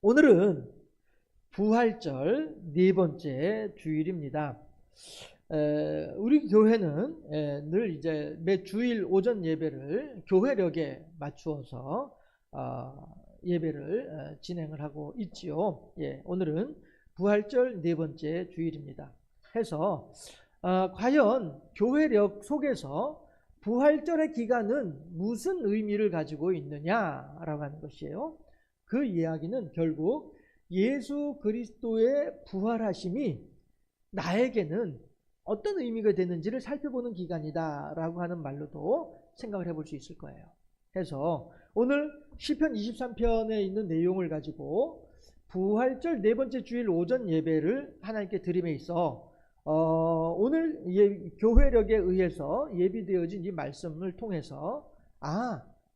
오늘은 부활절 네 번째 주일입니다. 우리 교회는 늘 이제 매 주일 오전 예배를 교회력에 맞추어서 예배를 진행을 하고 있지요. 오늘은 부활절 네 번째 주일입니다. 해서 과연 교회력 속에서 부활절의 기간은 무슨 의미를 가지고 있느냐라고 하는 것이에요. 그 이야기는 결국 예수 그리스도의 부활하심이 나에게는 어떤 의미가 되는지를 살펴보는 기간이다라고 하는 말로도 생각을 해볼 수 있을 거예요. 해서 오늘 시편 23편에 있는 내용을 가지고 부활절 네 번째 주일 오전 예배를 하나님께 드림에 있어 오늘 교회력에 의해서 예비되어진 이 말씀을 통해서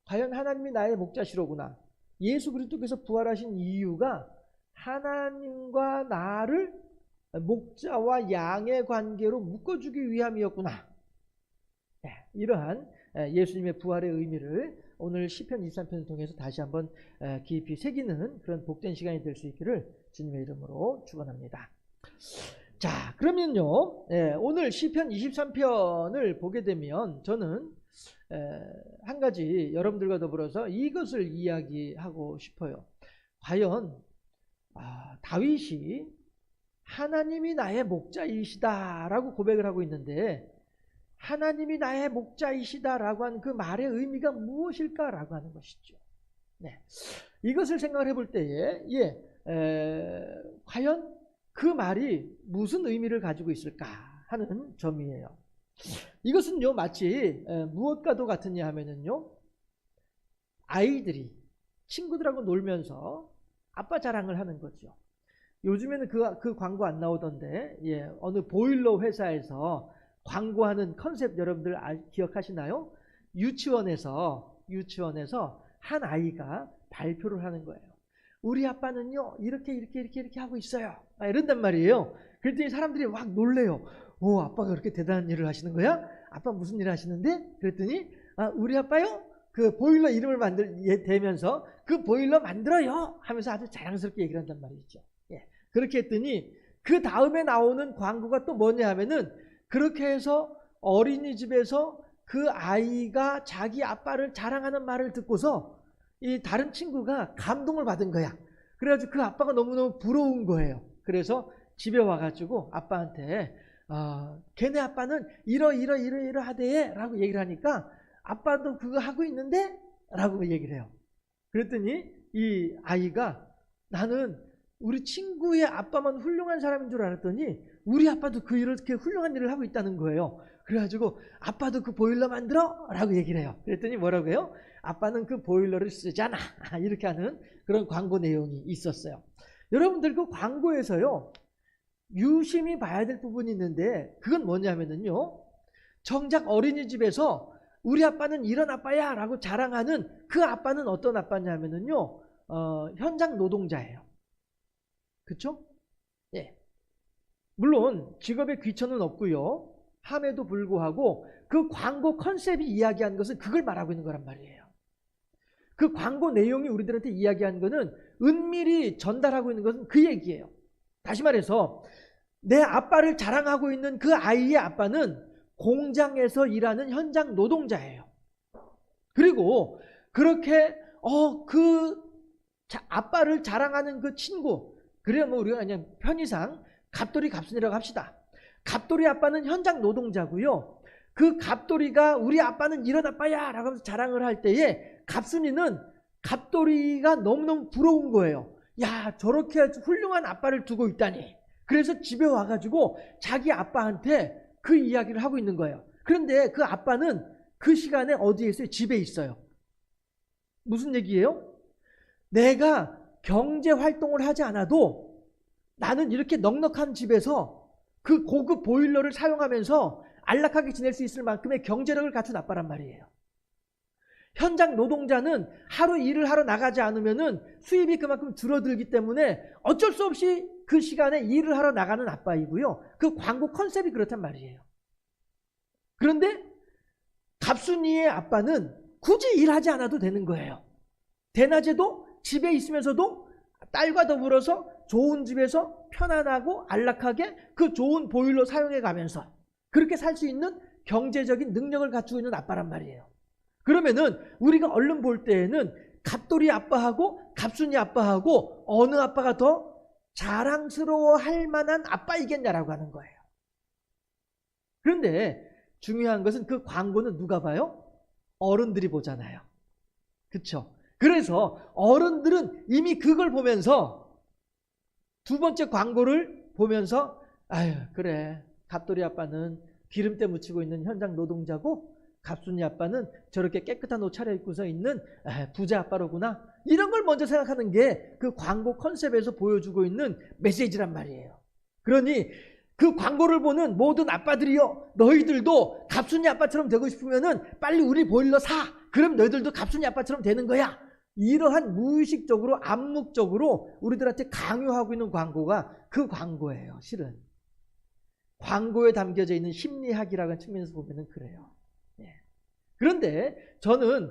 과연 하나님이 나의 목자시로구나. 예수 그리스도께서 부활하신 이유가 하나님과 나를 목자와 양의 관계로 묶어주기 위함이었구나. 이러한 예수님의 부활의 의미를 오늘 시편 23편을 통해서 다시 한번 깊이 새기는 그런 복된 시간이 될 수 있기를 주님의 이름으로 축원합니다. 자, 그러면요, 오늘 시편 23편을 보게 되면 저는 한 가지 여러분들과 더불어서 이것을 이야기하고 싶어요. 과연 다윗이 하나님이 나의 목자이시다라고 고백을 하고 있는데, 하나님이 나의 목자이시다라고 하는 그 말의 의미가 무엇일까라고 하는 것이죠. 이것을 생각을 해볼 때에 과연 그 말이 무슨 의미를 가지고 있을까 하는 점이에요. 이것은요, 마치 무엇과도 같으냐 하면은요, 아이들이 친구들하고 놀면서 아빠 자랑을 하는 거죠. 요즘에는 그 광고 안 나오던데, 어느 보일러 회사에서 광고하는 컨셉 여러분들 기억하시나요? 유치원에서 한 아이가 발표를 하는 거예요. 우리 아빠는요, 이렇게 하고 있어요. 이런단 말이에요. 그랬더니 사람들이 막 놀래요. 오, 아빠가 그렇게 대단한 일을 하시는 거야? 아빠 무슨 일을 하시는데? 그랬더니, 우리 아빠요? 그 보일러 이름을 대면서 그 보일러 만들어요! 하면서 아주 자랑스럽게 얘기를 한단 말이죠. 그렇게 했더니, 그 다음에 나오는 광고가 또 뭐냐 하면은, 그렇게 해서 어린이집에서 그 아이가 자기 아빠를 자랑하는 말을 듣고서 이 다른 친구가 감동을 받은 거야. 그래가지고 그 아빠가 너무너무 부러운 거예요. 그래서 집에 와가지고 아빠한테 걔네 아빠는 이러하대 라고 얘기를 하니까 아빠도 그거 하고 있는데? 라고 얘기를 해요. 그랬더니 이 아이가 나는 우리 친구의 아빠만 훌륭한 사람인 줄 알았더니 우리 아빠도 이렇게 훌륭한 일을 하고 있다는 거예요. 그래가지고 아빠도 그 보일러 만들어? 라고 얘기를 해요. 그랬더니 뭐라고 해요? 아빠는 그 보일러를 쓰잖아. 이렇게 하는 그런 광고 내용이 있었어요. 여러분들 그 광고에서요, 유심히 봐야 될 부분이 있는데 그건 뭐냐면요, 정작 어린이집에서 우리 아빠는 이런 아빠야 라고 자랑하는 그 아빠는 어떤 아빠냐면요, 현장 노동자예요. 그쵸? 물론 직업에 귀천은 없고요. 함에도 불구하고 그 광고 컨셉이 이야기하는 것은 그걸 말하고 있는 거란 말이에요. 그 광고 내용이 우리들한테 이야기하는 것은 은밀히 전달하고 있는 것은 그 얘기예요. 다시 말해서 내 아빠를 자랑하고 있는 그 아이의 아빠는 공장에서 일하는 현장 노동자예요. 그리고 그렇게 그 아빠를 자랑하는 그 친구, 그래야 뭐 우리가 그냥 편의상 갑돌이 갑순이라고 합시다. 갑돌이 아빠는 현장 노동자고요. 그 갑돌이가 우리 아빠는 이런 아빠야 라고 하면서 자랑을 할 때에 갑순이는 갑돌이가 너무너무 부러운 거예요. 야, 저렇게 훌륭한 아빠를 두고 있다니. 그래서 집에 와가지고 자기 아빠한테 그 이야기를 하고 있는 거예요. 그런데 그 아빠는 그 시간에 어디에 있어요? 집에 있어요. 무슨 얘기예요? 내가 경제 활동을 하지 않아도 나는 이렇게 넉넉한 집에서 그 고급 보일러를 사용하면서 안락하게 지낼 수 있을 만큼의 경제력을 갖춘 아빠란 말이에요. 현장 노동자는 하루 일을 하러 나가지 않으면은 수입이 그만큼 줄어들기 때문에 어쩔 수 없이 그 시간에 일을 하러 나가는 아빠이고요. 그 광고 컨셉이 그렇단 말이에요. 그런데 갑순이의 아빠는 굳이 일하지 않아도 되는 거예요. 대낮에도 집에 있으면서도 딸과 더불어서 좋은 집에서 편안하고 안락하게 그 좋은 보일러 사용해 가면서 그렇게 살 수 있는 경제적인 능력을 갖추고 있는 아빠란 말이에요. 그러면은 우리가 얼른 볼 때에는 갑돌이 아빠하고 갑순이 아빠하고 어느 아빠가 더 자랑스러워할 만한 아빠이겠냐라고 하는 거예요. 그런데 중요한 것은 그 광고는 누가 봐요? 어른들이 보잖아요. 그렇죠? 그래서 어른들은 이미 그걸 보면서 두 번째 광고를 보면서 아유 그래 갑돌이 아빠는 기름때 묻히고 있는 현장 노동자고 갑순이 아빠는 저렇게 깨끗한 옷 차려입고서 있는 부자 아빠로구나. 이런 걸 먼저 생각하는 게 그 광고 컨셉에서 보여주고 있는 메시지란 말이에요. 그러니 그 광고를 보는 모든 아빠들이요, 너희들도 갑순이 아빠처럼 되고 싶으면은 빨리 우리 보일러 사. 그럼 너희들도 갑순이 아빠처럼 되는 거야. 이러한 무의식적으로 암묵적으로 우리들한테 강요하고 있는 광고가 그 광고예요. 실은 광고에 담겨져 있는 심리학이라는 측면에서 보면은 그래요. 그런데 저는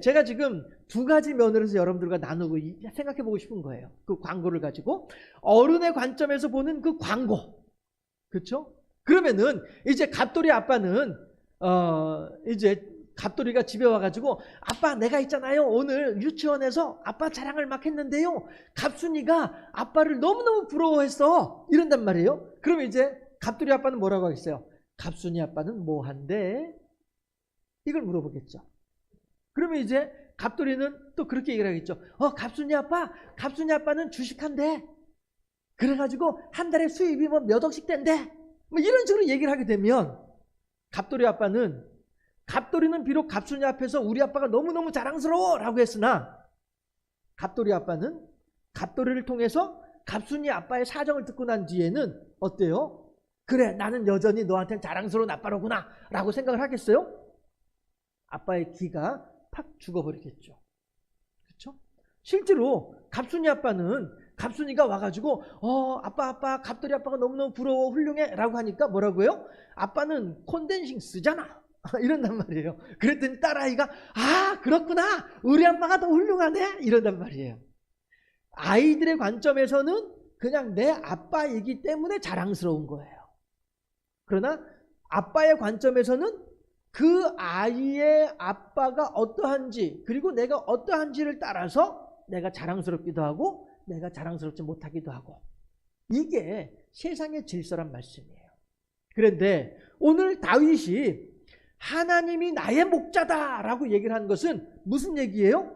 제가 지금 두 가지 면으로서 여러분들과 나누고 생각해 보고 싶은 거예요. 그 광고를 가지고 어른의 관점에서 보는 그 광고, 그렇죠? 그러면은 이제 갑돌이 아빠는 이제 갑돌이가 집에 와가지고 아빠 내가 있잖아요 오늘 유치원에서 아빠 자랑을 막 했는데요 갑순이가 아빠를 너무너무 부러워했어 이런단 말이에요. 그럼 이제 갑돌이 아빠는 뭐라고 하겠어요? 갑순이 아빠는 뭐 한대? 이걸 물어보겠죠. 그러면 이제 갑돌이는 또 그렇게 얘기를 하겠죠. 갑순이 아빠는 주식한대. 그래가지고 한 달에 수입이 뭐 몇 억씩 된대. 뭐 이런 식으로 얘기를 하게 되면 갑돌이는 비록 갑순이 앞에서 우리 아빠가 너무너무 자랑스러워 라고 했으나 갑돌이 아빠는 갑돌이를 통해서 갑순이 아빠의 사정을 듣고 난 뒤에는 어때요? 그래 나는 여전히 너한테는 자랑스러운 아빠로구나 라고 생각을 하겠어요? 아빠의 기가 팍 죽어버리겠죠. 그렇죠? 실제로 갑순이 아빠는 갑순이가 와가지고 아빠 갑돌이 아빠가 너무너무 부러워 훌륭해 라고 하니까 뭐라고 해요? 아빠는 콘덴싱 쓰잖아 이런단 말이에요. 그랬더니 딸아이가 그렇구나 우리 아빠가 더 훌륭하네 이런단 말이에요. 아이들의 관점에서는 그냥 내 아빠이기 때문에 자랑스러운 거예요. 그러나 아빠의 관점에서는 그 아이의 아빠가 어떠한지 그리고 내가 어떠한지를 따라서 내가 자랑스럽기도 하고 내가 자랑스럽지 못하기도 하고 이게 세상의 질서란 말씀이에요. 그런데 오늘 다윗이 하나님이 나의 목자다라고 얘기를 한 것은 무슨 얘기예요?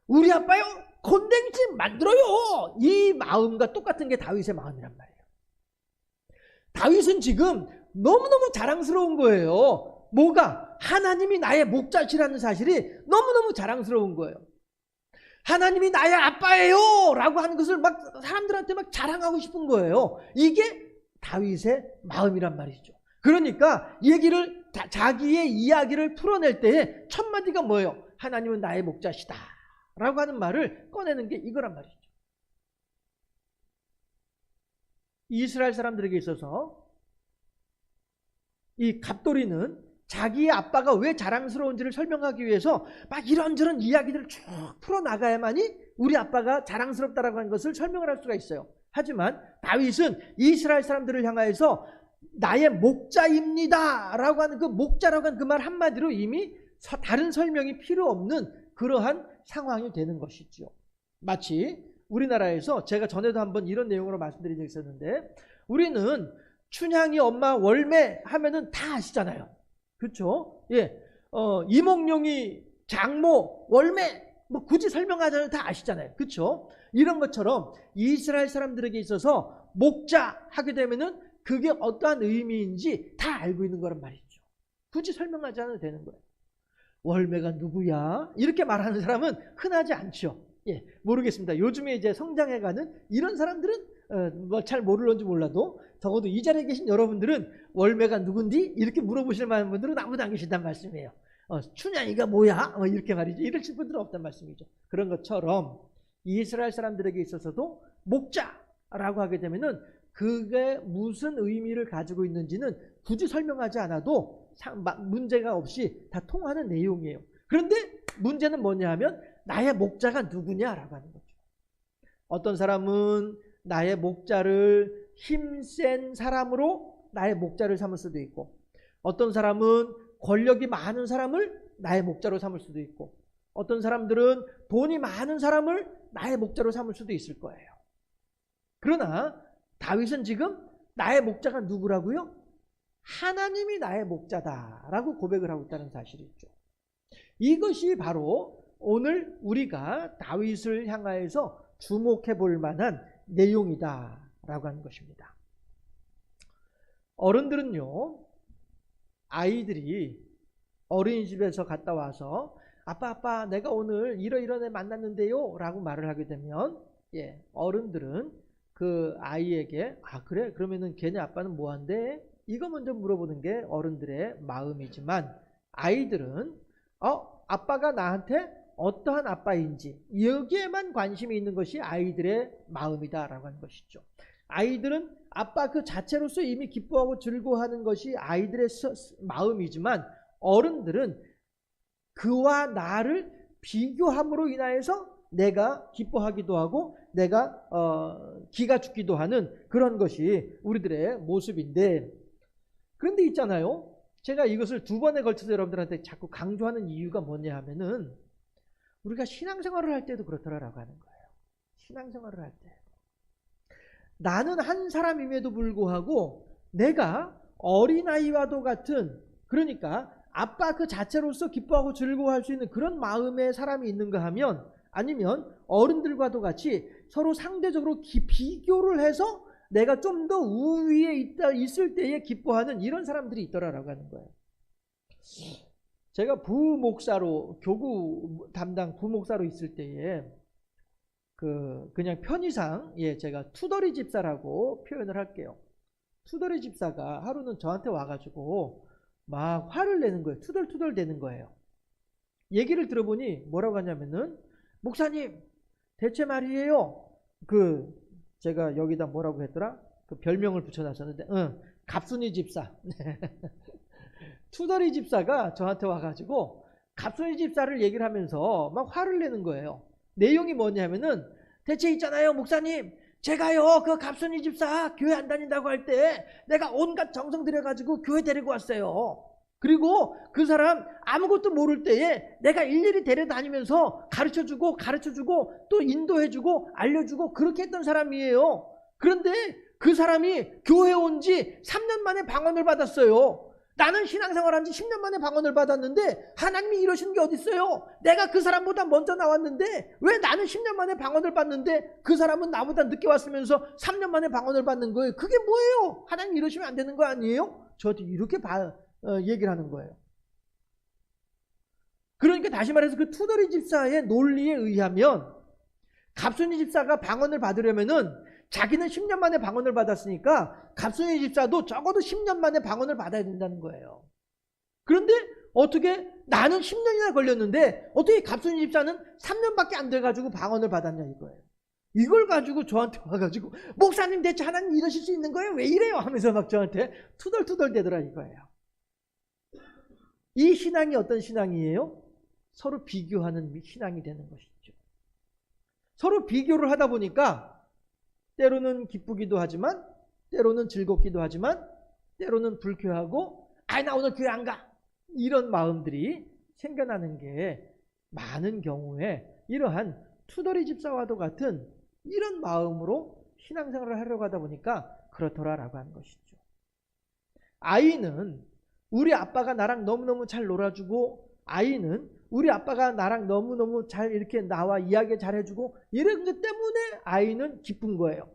우리 아빠요 콘덴싱 만들어요. 이 마음과 똑같은 게 다윗의 마음이란 말이에요. 다윗은 지금 너무너무 자랑스러운 거예요. 뭐가? 하나님이 나의 목자시라는 사실이 너무너무 자랑스러운 거예요. 하나님이 나의 아빠예요 라고 하는 것을 막 사람들한테 막 자랑하고 싶은 거예요. 이게 다윗의 마음이란 말이죠. 그러니까 자기의 이야기를 풀어낼 때에 첫 마디가 뭐예요? 하나님은 나의 목자시다 라고 하는 말을 꺼내는 게 이거란 말이죠. 이스라엘 사람들에게 있어서 이 갑돌이는 자기의 아빠가 왜 자랑스러운지를 설명하기 위해서 막 이런저런 이야기들을 쭉 풀어나가야만이 우리 아빠가 자랑스럽다라고 하는 것을 설명을 할 수가 있어요. 하지만 다윗은 이스라엘 사람들을 향하여서 나의 목자입니다 라고 하는 그 목자라고 하는 그 말 한마디로 이미 다른 설명이 필요 없는 그러한 상황이 되는 것이죠. 마치 우리나라에서 제가 전에도 한번 이런 내용으로 말씀드린 적이 있었는데 우리는 춘향이 엄마 월매 하면은 다 아시잖아요. 그렇죠? 이몽룡이 장모 월매 뭐 굳이 설명하지 않아도 다 아시잖아요. 그렇죠? 이런 것처럼 이스라엘 사람들에게 있어서 목자 하게 되면은 그게 어떠한 의미인지 다 알고 있는 거란 말이죠. 굳이 설명하지 않아도 되는 거예요. 월매가 누구야? 이렇게 말하는 사람은 흔하지 않죠. 모르겠습니다. 요즘에 이제 성장해가는 이런 사람들은 뭐 잘 모르는지 몰라도 적어도 이 자리에 계신 여러분들은 월매가 누군디? 이렇게 물어보실 만한 분들은 아무도 안 계신단 말씀이에요. 춘향이가 뭐야? 이렇게 말이죠. 이러실 분들은 없단 말씀이죠. 그런 것처럼 이스라엘 사람들에게 있어서도 목자라고 하게 되면은 그게 무슨 의미를 가지고 있는지는 굳이 설명하지 않아도 문제가 없이 다 통하는 내용이에요. 그런데 문제는 뭐냐 하면 나의 목자가 누구냐라고 하는 거죠. 어떤 사람은 나의 목자를 힘센 사람으로 나의 목자를 삼을 수도 있고, 어떤 사람은 권력이 많은 사람을 나의 목자로 삼을 수도 있고, 어떤 사람들은 돈이 많은 사람을 나의 목자로 삼을 수도 있을 거예요. 그러나 다윗은 지금 나의 목자가 누구라고요? 하나님이 나의 목자다라고 고백을 하고 있다는 사실이 있죠. 이것이 바로 오늘 우리가 다윗을 향하여서 주목해 볼 만한 내용이다라고 하는 것입니다. 어른들은요, 아이들이 어린이집에서 갔다 와서 아빠 내가 오늘 이런 애 만났는데요 라고 말을 하게 되면, 어른들은 그 아이에게 그래? 그러면은 걔네 아빠는 뭐 한대? 이거 먼저 물어보는 게 어른들의 마음이지만, 아이들은 아빠가 나한테 어떠한 아빠인지 여기에만 관심이 있는 것이 아이들의 마음이다라고 하는 것이죠. 아이들은 아빠 그 자체로서 이미 기뻐하고 즐거워하는 것이 아이들의 마음이지만, 어른들은 그와 나를 비교함으로 인하여서 내가 기뻐하기도 하고 내가 기가 죽기도 하는 그런 것이 우리들의 모습인데, 그런데 있잖아요, 제가 이것을 두 번에 걸쳐서 여러분들한테 자꾸 강조하는 이유가 뭐냐 하면은, 우리가 신앙생활을 할 때도 그렇더라라고 하는 거예요. 신앙생활을 할 때 나는 한 사람임에도 불구하고 내가 어린아이와도 같은, 그러니까 아빠 그 자체로서 기뻐하고 즐거워할 수 있는 그런 마음의 사람이 있는가 하면, 아니면 어른들과도 같이 서로 상대적으로 비교를 해서 내가 좀 더 우위에 있을 때에 기뻐하는 이런 사람들이 있더라라고 하는 거예요. 제가 부목사로, 교구 담당 부목사로 있을 때에 그냥 편의상 제가 투덜이 집사라고 표현을 할게요. 투덜이 집사가 하루는 저한테 와가지고 막 화를 내는 거예요. 투덜투덜 대는 거예요. 얘기를 들어보니 뭐라고 하냐면은, 목사님 대체 말이에요, 제가 여기다 뭐라고 했더라? 그 별명을 붙여놨었는데, 갑순이 집사. 투덜이 집사가 저한테 와가지고 갑순이 집사를 얘기를 하면서 막 화를 내는 거예요. 내용이 뭐냐면은, 대체 있잖아요 목사님, 제가요 그 갑순이 집사 교회 안 다닌다고 할 때 내가 온갖 정성 들여가지고 교회 데리고 왔어요. 그리고 그 사람 아무것도 모를 때에 내가 일일이 데려다니면서 가르쳐주고 또 인도해주고 알려주고 그렇게 했던 사람이에요. 그런데 그 사람이 교회 온 지 3년 만에 방언을 받았어요. 나는 신앙생활 한 지 10년 만에 방언을 받았는데 하나님이 이러시는 게 어딨어요? 내가 그 사람보다 먼저 나왔는데 왜 나는 10년 만에 방언을 받는데 그 사람은 나보다 늦게 왔으면서 3년 만에 방언을 받는 거예요? 그게 뭐예요? 하나님 이러시면 안 되는 거 아니에요? 저한테 이렇게 얘기를 하는 거예요. 그러니까 다시 말해서 그 투덜이 집사의 논리에 의하면, 갑순이 집사가 방언을 받으려면은 자기는 10년 만에 방언을 받았으니까 갑순이 집사도 적어도 10년 만에 방언을 받아야 된다는 거예요. 그런데 어떻게 나는 10년이나 걸렸는데 어떻게 갑순이 집사는 3년밖에 안 돼가지고 방언을 받았냐 이거예요. 이걸 가지고 저한테 와가지고 목사님 대체 하나님 이러실 수 있는 거예요? 왜 이래요? 하면서 막 저한테 투덜투덜 대더라 이거예요. 이 신앙이 어떤 신앙이에요? 서로 비교하는 신앙이 되는 것이죠. 서로 비교를 하다 보니까 때로는 기쁘기도 하지만, 때로는 즐겁기도 하지만, 때로는 불쾌하고 나 오늘 교회 안 가, 이런 마음들이 생겨나는 게 많은 경우에 이러한 투덜이 집사와도 같은 이런 마음으로 신앙생활을 하려고 하다 보니까 그렇더라라고 하는 것이죠. 아이는 우리 아빠가 나랑 너무너무 잘 놀아주고, 아이는 우리 아빠가 나랑 너무너무 잘 이렇게 나와 이야기 잘 해주고 이런 것 때문에 아이는 기쁜 거예요.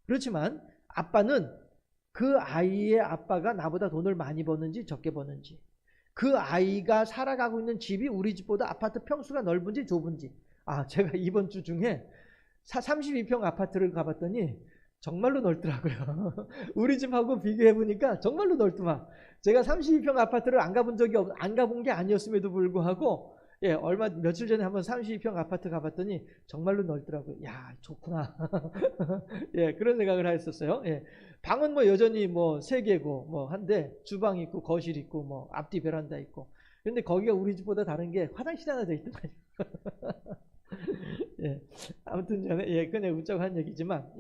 그렇지만 아빠는 그 아이의 아빠가 나보다 돈을 많이 버는지 적게 버는지, 그 아이가 살아가고 있는 집이 우리 집보다 아파트 평수가 넓은지 좁은지, 제가 이번 주 중에 32평 아파트를 가봤더니 정말로 넓더라고요. 우리 집하고 비교해보니까 정말로 넓더만. 제가 32평 아파트를 안 가본 게 아니었음에도 불구하고 며칠 전에 한번 32평 아파트 가봤더니 정말로 넓더라고요. 야, 좋구나. 그런 생각을 했었어요. 방은 여전히 3개고 한데 주방 있고 거실 있고 앞뒤 베란다 있고. 그런데 거기가 우리 집보다 다른 게 화장실 하나 더 있더만요. 예. 아무튼 전에 그냥 웃자고 한 얘기지만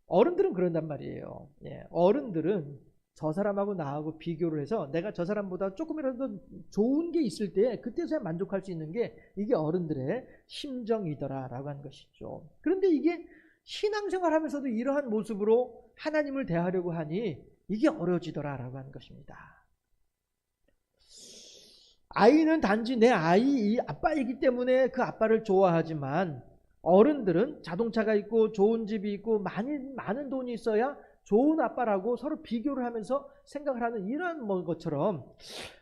어른들은 그런단 말이에요. 어른들은 저 사람하고 나하고 비교를 해서 내가 저 사람보다 조금이라도 좋은 게 있을 때 그때서야 만족할 수 있는 게 이게 어른들의 심정이더라라고 하는 것이죠. 그런데 이게 신앙생활 하면서도 이러한 모습으로 하나님을 대하려고 하니 이게 어려워지더라라고 하는 것입니다. 아이는 단지 내 아이 아빠이기 때문에 그 아빠를 좋아하지만 어른들은 자동차가 있고 좋은 집이 있고 많은 돈이 있어야 좋은 아빠라고 서로 비교를 하면서 생각을 하는 이런 것처럼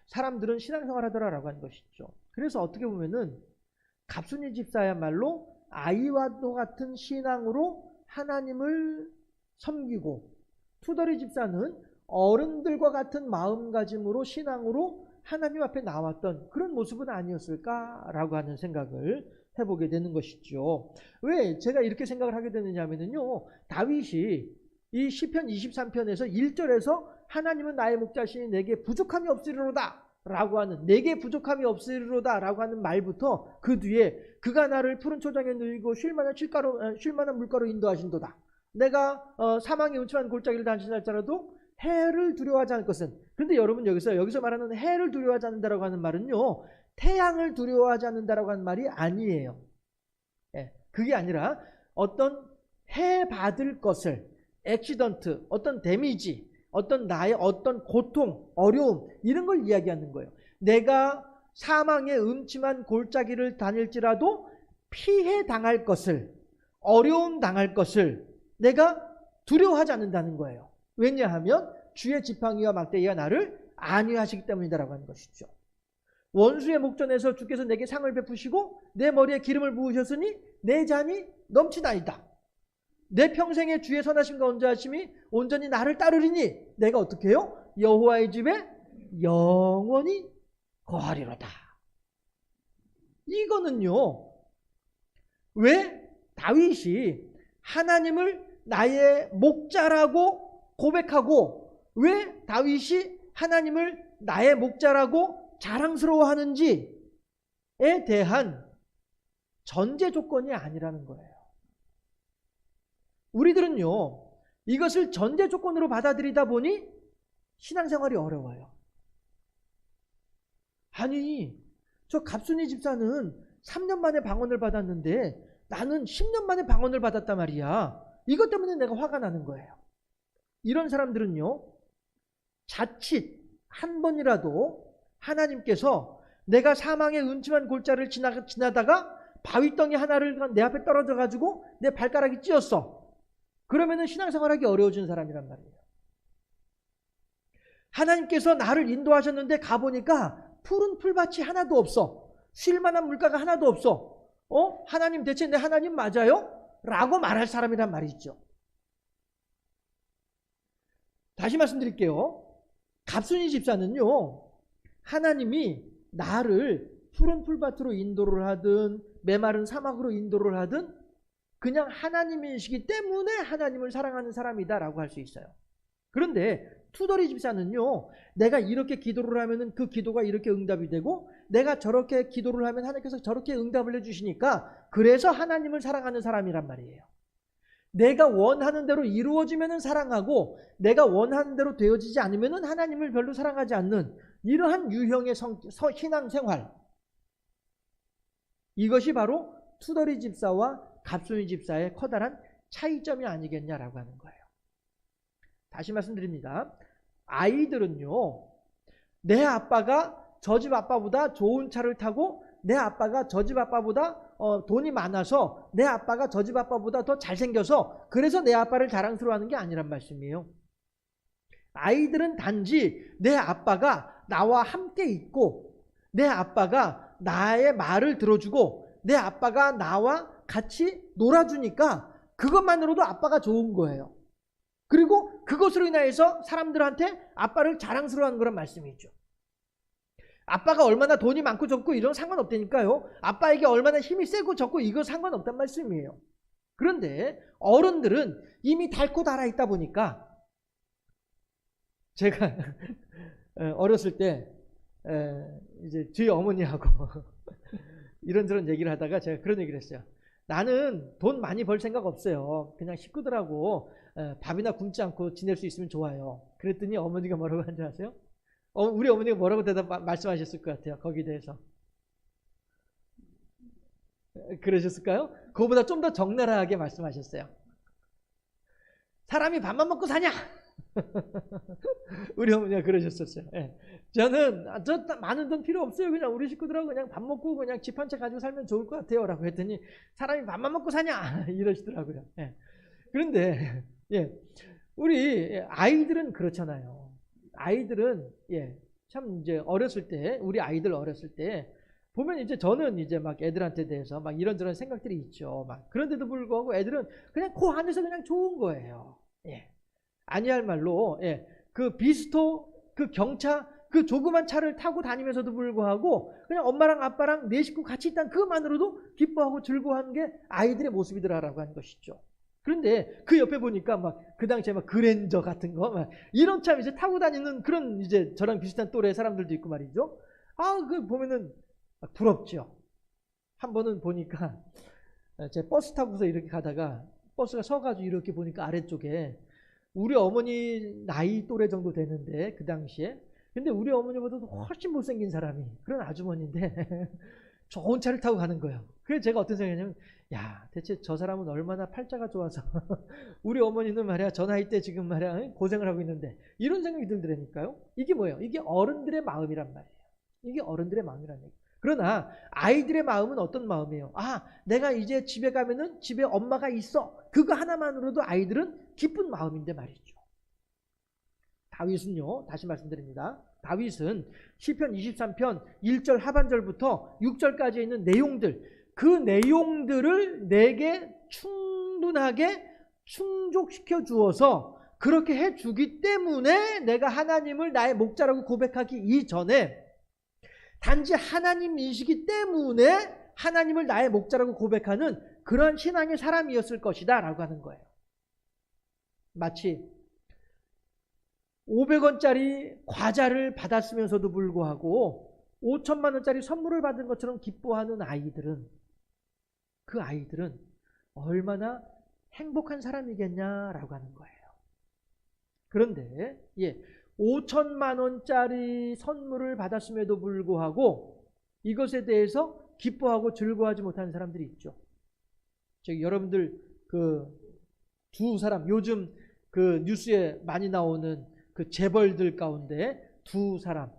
사람들은 신앙생활 하더라라고 하는 것이죠. 그래서 어떻게 보면은 갑순이 집사야말로 아이와도 같은 신앙으로 하나님을 섬기고 투덜이 집사는 어른들과 같은 마음가짐으로 신앙으로 하나님 앞에 나왔던 그런 모습은 아니었을까라고 하는 생각을 해보게 되는 것이죠. 왜 제가 이렇게 생각을 하게 되느냐 하면요, 다윗이 이 시편 23편에서 1절에서 하나님은 나의 목자시니 내게 부족함이 없으리로다 라고 하는, 내게 부족함이 없으리로다 라고 하는 말부터 그 뒤에 그가 나를 푸른 초장에 누이고 쉴 만한 물가로 인도하신도다. 내가 사망의 음침한 골짜기를 다니시날지라도 해를 두려워하지 않을 것은. 그런데 여러분 여기서 말하는 해를 두려워하지 않는다라고 하는 말은요, 태양을 두려워하지 않는다라고 하는 말이 아니에요. 그게 아니라 어떤 해 받을 것을, 액시던트, 어떤 데미지, 어떤 나의 어떤 고통, 어려움, 이런 걸 이야기하는 거예요. 내가 사망의 음침한 골짜기를 다닐지라도 피해 당할 것을, 어려움 당할 것을 내가 두려워하지 않는다는 거예요. 왜냐하면 주의 지팡이와 막대기가 나를 안위하시기 때문이다라고 하는 것이죠. 원수의 목전에서 주께서 내게 상을 베푸시고 내 머리에 기름을 부으셨으니 내 잔이 넘치나이다. 내 평생에 주의 선하심과 온전하심이 온전히 나를 따르리니 내가 어떻게 해요? 여호와의 집에 영원히 거하리로다. 이거는요, 왜 다윗이 하나님을 나의 목자라고 고백하고 왜 다윗이 하나님을 나의 목자라고 자랑스러워하는지에 대한 전제 조건이 아니라는 거예요. 우리들은요, 이것을 전제 조건으로 받아들이다 보니 신앙생활이 어려워요. 아니, 저 갑순이 집사는 3년 만에 방언을 받았는데 나는 10년 만에 방언을 받았단 말이야. 이것 때문에 내가 화가 나는 거예요. 이런 사람들은요, 자칫 한 번이라도 하나님께서 내가 사망의 음침한 골짜기를 지나다가 바위덩이 하나를 내 앞에 떨어져 가지고 내 발가락이 찧었어. 그러면은 신앙생활하기 어려워지는 사람이란 말이에요. 하나님께서 나를 인도하셨는데 가보니까 푸른 풀밭이 하나도 없어. 쉴 만한 물가가 하나도 없어. 하나님 대체 내 하나님 맞아요? 라고 말할 사람이란 말이죠. 다시 말씀드릴게요. 갑순이 집사는요, 하나님이 나를 푸른 풀밭으로 인도를 하든 메마른 사막으로 인도를 하든 그냥 하나님이시기 때문에 하나님을 사랑하는 사람이다라고 할 수 있어요. 그런데 투덜이 집사는요, 내가 이렇게 기도를 하면은 그 기도가 이렇게 응답이 되고 내가 저렇게 기도를 하면 하나님께서 저렇게 응답을 해주시니까 그래서 하나님을 사랑하는 사람이란 말이에요. 내가 원하는 대로 이루어지면은 사랑하고 내가 원하는 대로 되어지지 않으면은 하나님을 별로 사랑하지 않는 이러한 유형의 신앙생활, 이것이 바로 투덜이 집사와 갑순이 집사의 커다란 차이점이 아니겠냐라고 하는 거예요. 다시 말씀드립니다. 아이들은요, 내 아빠가 저 집 아빠보다 좋은 차를 타고 내 아빠가 저 집 아빠보다 돈이 많아서 내 아빠가 저 집 아빠보다 더 잘생겨서 그래서 내 아빠를 자랑스러워하는 게 아니란 말씀이에요. 아이들은 단지 내 아빠가 나와 함께 있고 내 아빠가 나의 말을 들어주고 내 아빠가 나와 같이 놀아주니까 그것만으로도 아빠가 좋은 거예요. 그리고 그것으로 인해서 사람들한테 아빠를 자랑스러워하는 거란 말씀이죠. 아빠가 얼마나 돈이 많고 적고 이런 상관없다니까요. 아빠에게 얼마나 힘이 세고 적고 이거 상관없단 말씀이에요. 그런데 어른들은 이미 닳고 닳아 있다 보니까 제가 어렸을 때 이제 저희 어머니하고 이런저런 얘기를 하다가 제가 그런 얘기를 했어요. 나는 돈 많이 벌 생각 없어요. 그냥 식구들하고 밥이나 굶지 않고 지낼 수 있으면 좋아요. 그랬더니 어머니가 뭐라고 하는지 아세요? 우리 어머니가 뭐라고 말씀하셨을 것 같아요. 거기에 대해서. 그러셨을까요? 그거보다 좀 더 적나라하게 말씀하셨어요. 사람이 밥만 먹고 사냐? 우리 어머니가 그러셨었어요. 예. 저는 저 많은 돈 필요 없어요. 그냥 우리 식구들하고 그냥 밥 먹고 그냥 집 한 채 가지고 살면 좋을 것 같아요. 라고 했더니 사람이 밥만 먹고 사냐? 이러시더라고요. 예. 그런데 예. 우리 아이들은 그렇잖아요. 아이들은 참 이제 어렸을 때 우리 아이들 어렸을 때 보면 이제 저는 이제 막 애들한테 대해서 막 이런저런 생각들이 있죠. 막 그런데도 불구하고 애들은 그냥 그 안에서 그냥 좋은 거예요. 예. 아니할 말로 그 비스토 그 경차 그 조그만 차를 타고 다니면서도 불구하고 그냥 엄마랑 아빠랑 내 식구 같이 있다는 그것만으로도 기뻐하고 즐거워하는 게 아이들의 모습이더라라고 하는 것이죠. 그런데 그 옆에 보니까 막 그 당시에 막 그랜저 같은 거 막 이런 차 이제 타고 다니는 그런 이제 저랑 비슷한 또래 사람들도 있고 말이죠. 그 보면은 부럽죠. 한 번은 보니까 제 버스 타고서 이렇게 가다가 버스가 서가지고 이렇게 보니까 아래쪽에 우리 어머니 나이 또래 정도 되는데 그 당시에 근데 우리 어머니보다도 훨씬 못생긴 사람이 그런 아주머니인데 좋은 차를 타고 가는 거예요. 그래서 제가 어떤 생각이냐면 야 대체 저 사람은 얼마나 팔자가 좋아서 우리 어머니는 말이야 저 나이 때 지금 말이야 고생을 하고 있는데 이런 생각이 들더라니까요. 이게 뭐예요? 이게 어른들의 마음이란 말이에요. 이게 어른들의 마음이란 얘기예요. 그러나 아이들의 마음은 어떤 마음이에요? 내가 이제 집에 가면은 집에 엄마가 있어. 그거 하나만으로도 아이들은 기쁜 마음인데 말이죠. 다윗은요, 다시 말씀드립니다. 다윗은 시편 23편 1절 하반절부터 6절까지 있는 내용들, 그 내용들을 내게 충분하게 충족시켜 주어서 그렇게 해주기 때문에 내가 하나님을 나의 목자라고 고백하기 이전에 단지 하나님이시기 때문에 하나님을 나의 목자라고 고백하는 그런 신앙의 사람이었을 것이다 라고 하는 거예요. 마치 500원짜리 과자를 받았으면서도 불구하고 5천만 원짜리 선물을 받은 것처럼 기뻐하는 아이들은 그 아이들은 얼마나 행복한 사람이겠냐라고 하는 거예요. 그런데 5천만 원짜리 선물을 받았음에도 불구하고 이것에 대해서 기뻐하고 즐거워하지 못하는 사람들이 있죠. 즉 여러분들 그 두 사람 요즘 그 뉴스에 많이 나오는 그 재벌들 가운데 두 사람,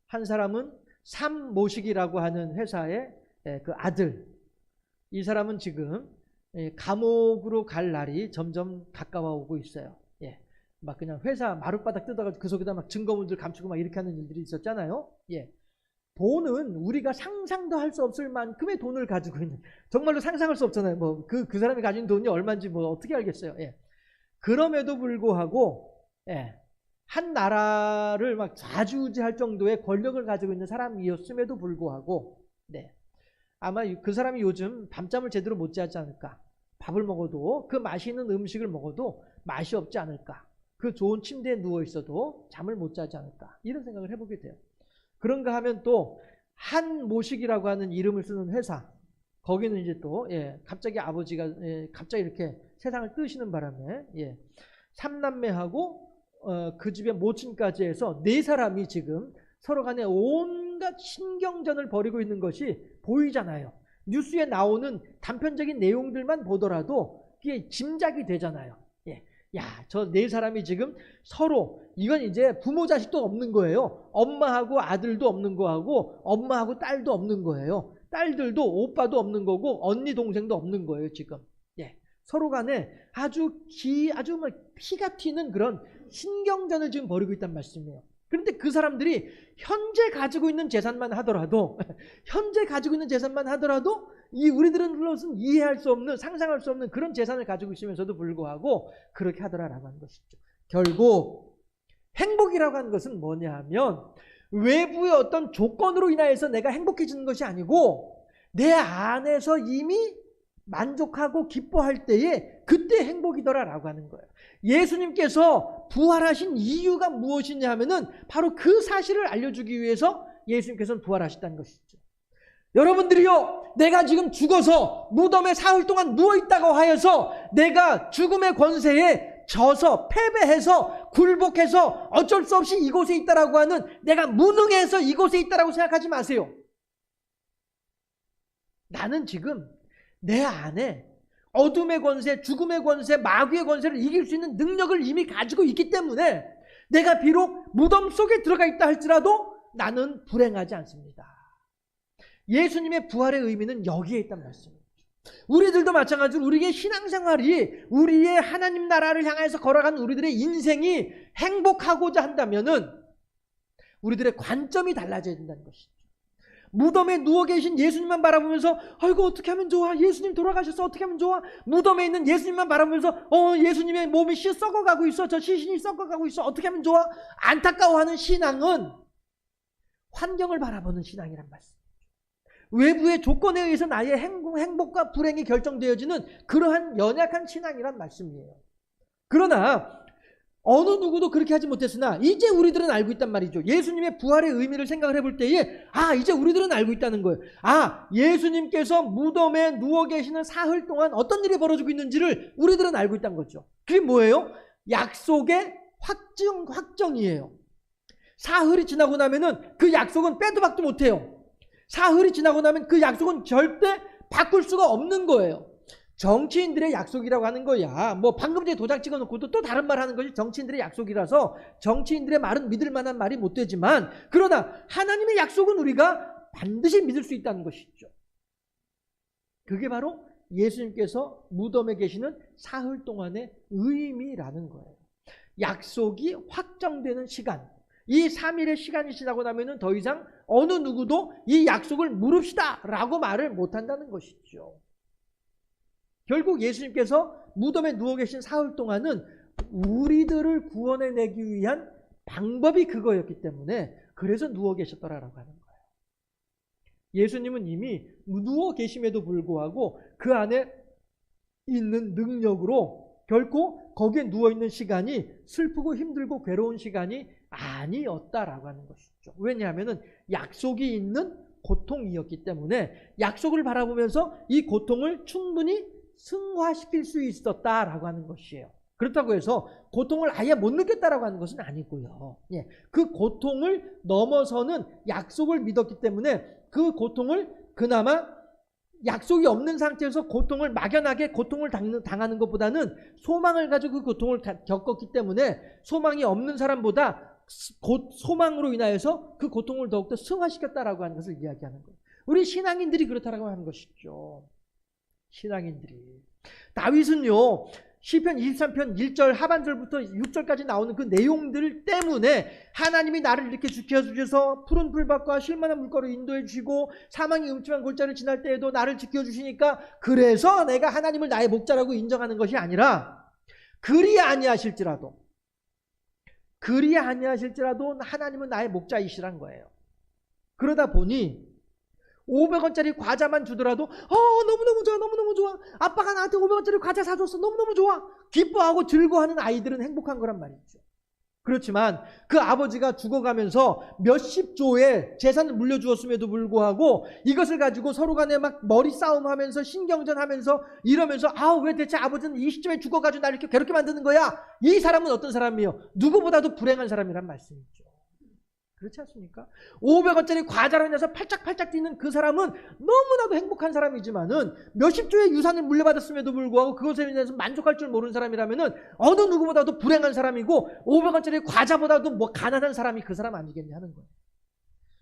한 사람은 삼모식이라고 하는 회사의 그 아들, 이 사람은 지금 감옥으로 갈 날이 점점 가까워 오고 있어요. 막 그냥 회사 마룻바닥 뜯어가지고 그 속에다 막 증거물들 감추고 막 이렇게 하는 일들이 있었잖아요. 돈은 우리가 상상도 할 수 없을 만큼의 돈을 가지고 있는, 정말로 상상할 수 없잖아요. 뭐 그 사람이 가진 돈이 얼마인지 뭐 어떻게 알겠어요. 그럼에도 불구하고 한 나라를 막 좌지우지할 정도의 권력을 가지고 있는 사람이었음에도 불구하고 아마 그 사람이 요즘 밤잠을 제대로 못 자지 않을까. 밥을 먹어도 그 맛있는 음식을 먹어도 맛이 없지 않을까. 그 좋은 침대에 누워 있어도 잠을 못 자지 않을까. 이런 생각을 해보게 돼요. 그런가 하면 또 한모식이라고 하는 이름을 쓰는 회사, 거기는 이제 또 갑자기 아버지가 갑자기 이렇게 세상을 뜨시는 바람에 삼남매하고 그 집의 모친까지 해서 네 사람이 지금 서로 간에 온갖 신경전을 벌이고 있는 것이 보이잖아요. 뉴스에 나오는 단편적인 내용들만 보더라도 그게 짐작이 되잖아요. 저 네 사람이 지금 서로, 이건 이제 부모 자식도 없는 거예요. 엄마하고 아들도 없는 거하고 엄마하고 딸도 없는 거예요. 딸들도 오빠도 없는 거고 언니 동생도 없는 거예요 지금. 서로 간에 아주 피가 튀는 그런 신경전을 지금 벌이고 있단 말씀이에요. 그런데 그 사람들이 현재 가지고 있는 재산만 하더라도 이 우리들은 이해할 수 없는, 상상할 수 없는 그런 재산을 가지고 있으면서도 불구하고 그렇게 하더라라고 하는 것이죠. 결국 행복이라고 하는 것은 뭐냐 하면 외부의 어떤 조건으로 인하여서 내가 행복해지는 것이 아니고 내 안에서 이미 만족하고 기뻐할 때에 그때 행복이더라라고 하는 거예요. 예수님께서 부활하신 이유가 무엇이냐 하면은 바로 그 사실을 알려주기 위해서 예수님께서는 부활하셨다는 것이죠. 여러분들이요, 내가 지금 죽어서 무덤에 사흘 동안 누워있다고 하여서 내가 죽음의 권세에 져서 패배해서 굴복해서 어쩔 수 없이 이곳에 있다라고 하는, 내가 무능해서 이곳에 있다라고 생각하지 마세요. 나는 지금 내 안에 어둠의 권세, 죽음의 권세, 마귀의 권세를 이길 수 있는 능력을 이미 가지고 있기 때문에 내가 비록 무덤 속에 들어가 있다 할지라도 나는 불행하지 않습니다. 예수님의 부활의 의미는 여기에 있단 말씀이죠. 우리들도 마찬가지로 우리의 신앙생활이, 우리의 하나님 나라를 향해서 걸어가는 우리들의 인생이 행복하고자 한다면은 우리들의 관점이 달라져야 된다는 것이죠. 무덤에 누워 계신 예수님만 바라보면서 아이고 어떻게 하면 좋아, 예수님 돌아가셔서 어떻게 하면 좋아, 무덤에 있는 예수님만 바라보면서 예수님의 몸이 썩어가고 있어, 저 시신이 썩어가고 있어, 어떻게 하면 좋아, 안타까워하는 신앙은 환경을 바라보는 신앙이란 말씀. 외부의 조건에 의해서 나의 행복과 불행이 결정되어지는 그러한 연약한 신앙이란 말씀이에요. 그러나 어느 누구도 그렇게 하지 못했으나 이제 우리들은 알고 있단 말이죠. 예수님의 부활의 의미를 생각을 해볼 때에 이제 우리들은 알고 있다는 거예요. 예수님께서 무덤에 누워 계시는 사흘 동안 어떤 일이 벌어지고 있는지를 우리들은 알고 있다는 거죠. 그게 뭐예요? 약속의 확정이에요. 사흘이 지나고 나면은 그 약속은 빼도 박도 못해요. 사흘이 지나고 나면 그 약속은 절대 바꿀 수가 없는 거예요. 정치인들의 약속이라고 하는 거야. 방금 전에 도장 찍어놓고도 또 다른 말 하는 것이 정치인들의 약속이라서 정치인들의 말은 믿을 만한 말이 못 되지만, 그러나 하나님의 약속은 우리가 반드시 믿을 수 있다는 것이죠. 그게 바로 예수님께서 무덤에 계시는 사흘 동안의 의미라는 거예요. 약속이 확정되는 시간, 이 3일의 시간이 지나고 나면은 더 이상 어느 누구도 이 약속을 물읍시다 라고 말을 못한다는 것이죠. 결국 예수님께서 무덤에 누워 계신 사흘 동안은 우리들을 구원해내기 위한 방법이 그거였기 때문에 그래서 누워 계셨더라라고 하는 거예요. 예수님은 이미 누워 계심에도 불구하고 그 안에 있는 능력으로 결코 거기에 누워있는 시간이 슬프고 힘들고 괴로운 시간이 아니었다라고 하는 것이죠. 왜냐하면 약속이 있는 고통이었기 때문에 약속을 바라보면서 이 고통을 충분히 승화시킬 수 있었다라고 하는 것이에요. 그렇다고 해서 고통을 아예 못 느꼈다라고 하는 것은 아니고요. 그 고통을 넘어서는 약속을 믿었기 때문에 그 고통을 그나마 약속이 없는 상태에서 고통을 막연하게 고통을 당하는 것보다는 소망을 가지고 그 고통을 겪었기 때문에 소망이 없는 사람보다 소망으로 인하여서 그 고통을 더욱더 승화시켰다라고 하는 것을 이야기하는 거예요. 우리 신앙인들이 그렇다라고 하는 것이죠. 신앙인들이. 다윗은요, 시편 23편 1절 하반절부터 6절까지 나오는 그 내용들 때문에 하나님이 나를 이렇게 지켜주셔서 푸른 풀밭과 쉴만한 물가로 인도해 주시고 사망이 음침한 골짜기를 지날 때에도 나를 지켜주시니까 그래서 내가 하나님을 나의 목자라고 인정하는 것이 아니라, 그리 아니하실지라도 하나님은 나의 목자이시란 거예요. 그러다 보니 500원짜리 과자만 주더라도 너무너무 좋아, 너무너무 좋아, 아빠가 나한테 500원짜리 과자 사줬어, 너무너무 좋아, 기뻐하고 즐거워하는 아이들은 행복한 거란 말이죠. 그렇지만 그 아버지가 죽어가면서 몇십 조의 재산을 물려주었음에도 불구하고 이것을 가지고 서로 간에 막 머리 싸움하면서 신경전하면서 이러면서 왜 대체 아버지는 이 시점에 죽어가지고 나를 이렇게 괴롭게 만드는 거야? 이 사람은 어떤 사람이에요? 누구보다도 불행한 사람이란 말씀이죠. 그렇지 않습니까? 500원짜리 과자로 인해서 팔짝팔짝 뛰는 그 사람은 너무나도 행복한 사람이지만은 몇십 조의 유산을 물려받았음에도 불구하고 그것에 인해서 만족할 줄 모르는 사람이라면은 어느 누구보다도 불행한 사람이고 500원짜리 과자보다도 가난한 사람이 그 사람 아니겠냐 하는 거예요.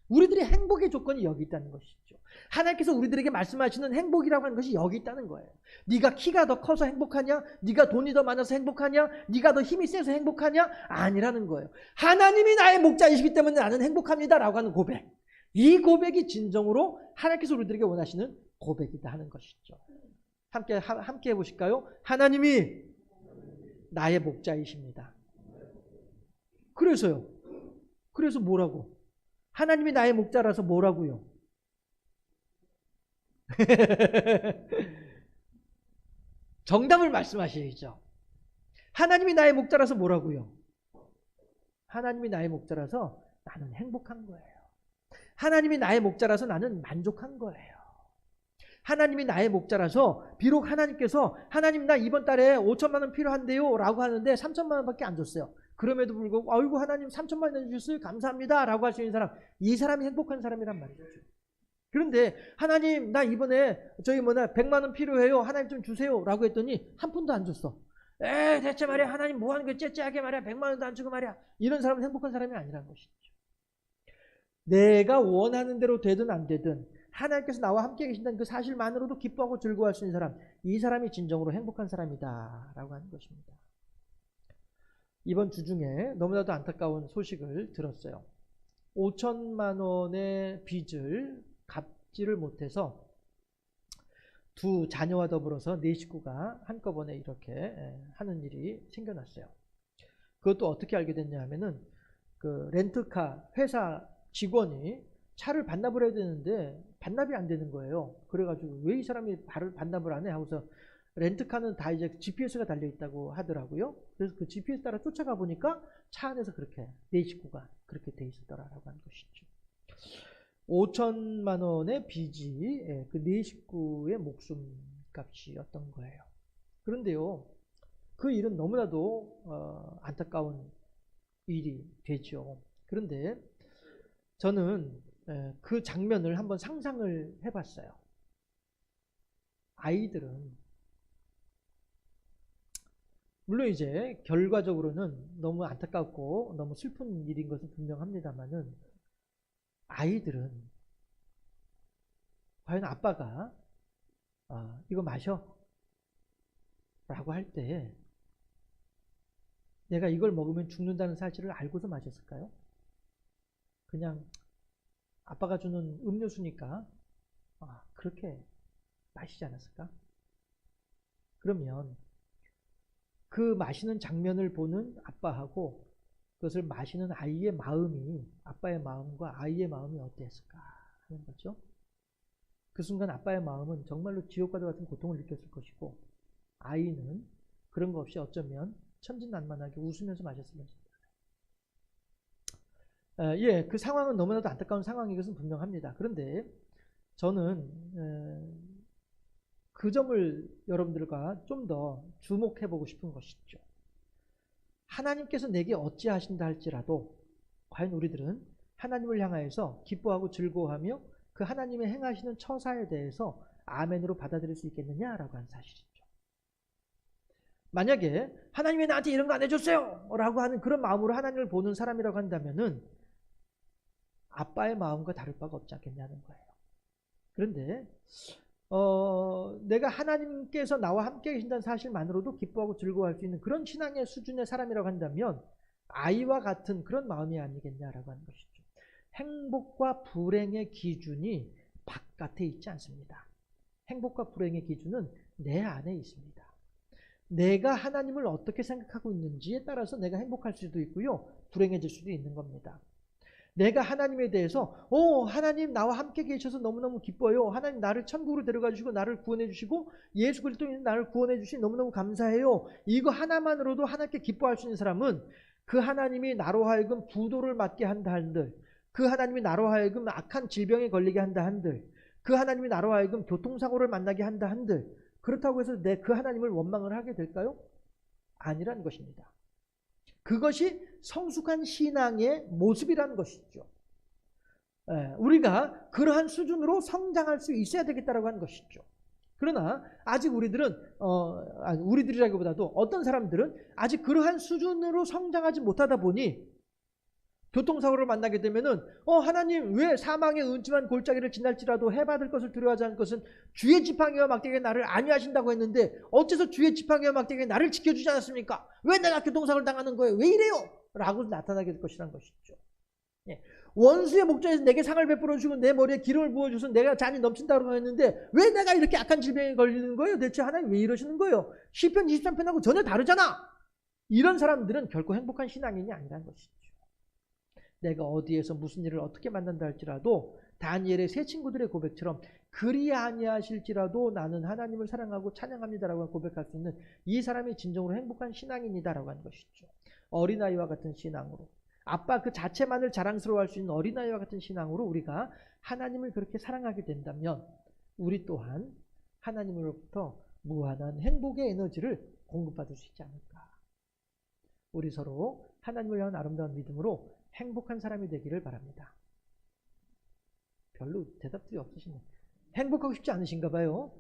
우리들의 행복의 조건이 여기 있다는 것이죠. 하나님께서 우리들에게 말씀하시는 행복이라고 하는 것이 여기 있다는 거예요. 네가 키가 더 커서 행복하냐? 네가 돈이 더 많아서 행복하냐? 네가 더 힘이 세서 행복하냐? 아니라는 거예요. 하나님이 나의 목자이시기 때문에 나는 행복합니다 라고 하는 고백, 이 고백이 진정으로 하나님께서 우리들에게 원하시는 고백이다 하는 것이죠. 함께 해보실까요? 하나님이 나의 목자이십니다. 그래서 뭐라고? 하나님이 나의 목자라서 뭐라고요? 정답을 말씀하셔야죠. 하나님이 나의 목자라서 뭐라고요? 하나님이 나의 목자라서 나는 행복한 거예요. 하나님이 나의 목자라서 나는 만족한 거예요. 하나님이 나의 목자라서 비록 하나님께서 하나님 나 이번 달에 5천만 원 필요한데요 라고 하는데 3천만 원밖에 안 줬어요. 그럼에도 불구하고 아이고 하나님 3천만 원 주셨어요 감사합니다 라고 할 수 있는 사람, 이 사람이 행복한 사람이란 말이죠. 그런데 하나님 나 이번에 100만 원 필요해요 하나님 좀 주세요 라고 했더니 한 푼도 안 줬어. 대체 말이야 하나님 뭐 하는 거야 째째하게 말이야 100만 원도 안 주고 말이야. 이런 사람은 행복한 사람이 아니라는 것이죠. 내가 원하는 대로 되든 안 되든 하나님께서 나와 함께 계신다는 그 사실만으로도 기뻐하고 즐거워할 수 있는 사람, 이 사람이 진정으로 행복한 사람이다 라고 하는 것입니다. 이번 주 중에 너무나도 안타까운 소식을 들었어요. 5천만 원의 빚을 갚지를 못해서 두 자녀와 더불어서 네 식구가 한꺼번에 이렇게 하는 일이 생겨났어요. 그것도 어떻게 알게 됐냐 하면은 그 렌트카 회사 직원이 차를 반납을 해야 되는데 반납이 안 되는 거예요. 그래가지고 왜 이 사람이 반납을 안 해? 하고서 렌트카는 다 이제 GPS가 달려있다고 하더라고요. 그래서 그 GPS 따라 쫓아가 보니까 차 안에서 그렇게 네 식구가 그렇게 돼 있었더라라고 하는 것이죠. 5천만 원의 빚이 그 네 식구의 목숨값이었던 거예요. 그런데요, 그 일은 너무나도 안타까운 일이 되죠. 그런데 저는 그 장면을 한번 상상을 해봤어요. 아이들은 물론 이제 결과적으로는 너무 안타깝고 너무 슬픈 일인 것은 분명합니다만은 아이들은 과연 아빠가 이거 마셔 라고 할 때 내가 이걸 먹으면 죽는다는 사실을 알고서 마셨을까요? 그냥 아빠가 주는 음료수니까 그렇게 마시지 않았을까? 그러면 그 마시는 장면을 보는 아빠하고 그것을 마시는 아이의 마음이, 아빠의 마음과 아이의 마음이 어땠을까 하는 거죠. 그 순간 아빠의 마음은 정말로 지옥과도 같은 고통을 느꼈을 것이고 아이는 그런 거 없이 어쩌면 천진난만하게 웃으면서 마셨을 것입니다. 그 상황은 너무나도 안타까운 상황인 것은 분명합니다. 그런데 저는 그 점을 여러분들과 좀 더 주목해 보고 싶은 것이죠. 하나님께서 내게 어찌하신다 할지라도 과연 우리들은 하나님을 향하여서 기뻐하고 즐거워하며 그 하나님의 행하시는 처사에 대해서 아멘으로 받아들일 수 있겠느냐라고 하는 사실이죠. 만약에 하나님이 나한테 이런 거 안 해줬어요 라고 하는 그런 마음으로 하나님을 보는 사람이라고 한다면은 아빠의 마음과 다를 바가 없지 않겠냐는 거예요. 그런데 내가 하나님께서 나와 함께 계신다는 사실만으로도 기뻐하고 즐거워할 수 있는 그런 신앙의 수준의 사람이라고 한다면 아이와 같은 그런 마음이 아니겠냐라고 하는 것이죠. 행복과 불행의 기준이 바깥에 있지 않습니다. 행복과 불행의 기준은 내 안에 있습니다. 내가 하나님을 어떻게 생각하고 있는지에 따라서 내가 행복할 수도 있고요, 불행해질 수도 있는 겁니다. 내가 하나님에 대해서 하나님 나와 함께 계셔서 너무너무 기뻐요. 하나님 나를 천국으로 데려가 주시고 나를 구원해 주시고 예수 그리스도인 나를 구원해 주시니 너무너무 감사해요. 이거 하나만으로도 하나님께 기뻐할 수 있는 사람은 그 하나님이 나로 하여금 부도를 맞게 한다 한들, 그 하나님이 나로 하여금 악한 질병에 걸리게 한다 한들, 그 하나님이 나로 하여금 교통사고를 만나게 한다 한들, 그렇다고 해서 내 그 하나님을 원망을 하게 될까요? 아니란 것입니다. 그것이 성숙한 신앙의 모습이라는 것이죠. 우리가 그러한 수준으로 성장할 수 있어야 되겠다라고 하는 것이죠. 그러나 아직 우리들은 우리들이라기보다도 어떤 사람들은 아직 그러한 수준으로 성장하지 못하다 보니 교통사고를 만나게 되면은 하나님 왜 사망의 음침한 골짜기를 지날지라도 해받을 것을 두려워하지 않을 것은 주의 지팡이와 막대기가 나를 안위하신다고 했는데 어째서 주의 지팡이와 막대기가 나를 지켜주지 않았습니까? 왜 내가 교통사고를 당하는 거예요? 왜 이래요? 라고 나타나게 될 것이라는 것이죠. 원수의 목전에서 내게 상을 베풀어 주고 내 머리에 기름을 부어줘서 내가 잔이 넘친다고 했는데 왜 내가 이렇게 악한 질병에 걸리는 거예요? 대체 하나님 왜 이러시는 거예요? 시편 23편하고 전혀 다르잖아. 이런 사람들은 결코 행복한 신앙인이 아니라는 것이죠. 내가 어디에서 무슨 일을 어떻게 만난다 할지라도 다니엘의 세 친구들의 고백처럼 그리 아니하실지라도 나는 하나님을 사랑하고 찬양합니다라고 고백할 수 있는 이 사람이 진정으로 행복한 신앙인이다라고 하는 것이죠. 어린아이와 같은 신앙으로 아빠 그 자체만을 자랑스러워할 수 있는 어린아이와 같은 신앙으로 우리가 하나님을 그렇게 사랑하게 된다면 우리 또한 하나님으로부터 무한한 행복의 에너지를 공급받을 수 있지 않을까. 우리 서로 하나님을 향한 아름다운 믿음으로 행복한 사람이 되기를 바랍니다. 별로 대답들이 없으시네. 행복하고 싶지 않으신가 봐요.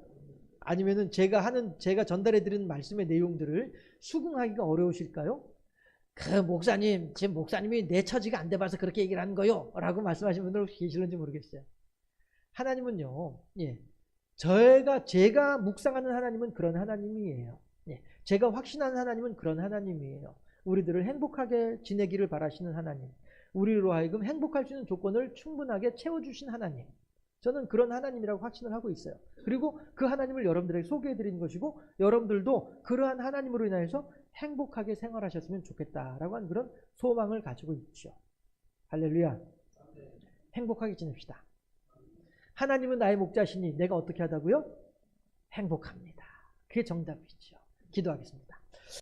아니면은 제가 전달해 드리는 말씀의 내용들을 수긍하기가 어려우실까요? 그 목사님, 지금 목사님이 내 처지가 안 돼 봐서 그렇게 얘기를 하는 거요 라고 말씀하시는 분들 혹시 계시는지 모르겠어요. 하나님은요, 예, 제가 묵상하는 하나님은 그런 하나님이에요. 예, 제가 확신하는 하나님은 그런 하나님이에요. 우리들을 행복하게 지내기를 바라시는 하나님, 우리로 하여금 행복할 수 있는 조건을 충분하게 채워주신 하나님, 저는 그런 하나님이라고 확신을 하고 있어요. 그리고 그 하나님을 여러분들에게 소개해드리는 것이고 여러분들도 그러한 하나님으로 인해서 행복하게 생활하셨으면 좋겠다라고 하는 그런 소망을 가지고 있죠. 할렐루야. 행복하게 지냅시다. 하나님은 나의 목자시니 내가 어떻게 하다고요? 행복합니다. 그게 정답이죠. 기도하겠습니다.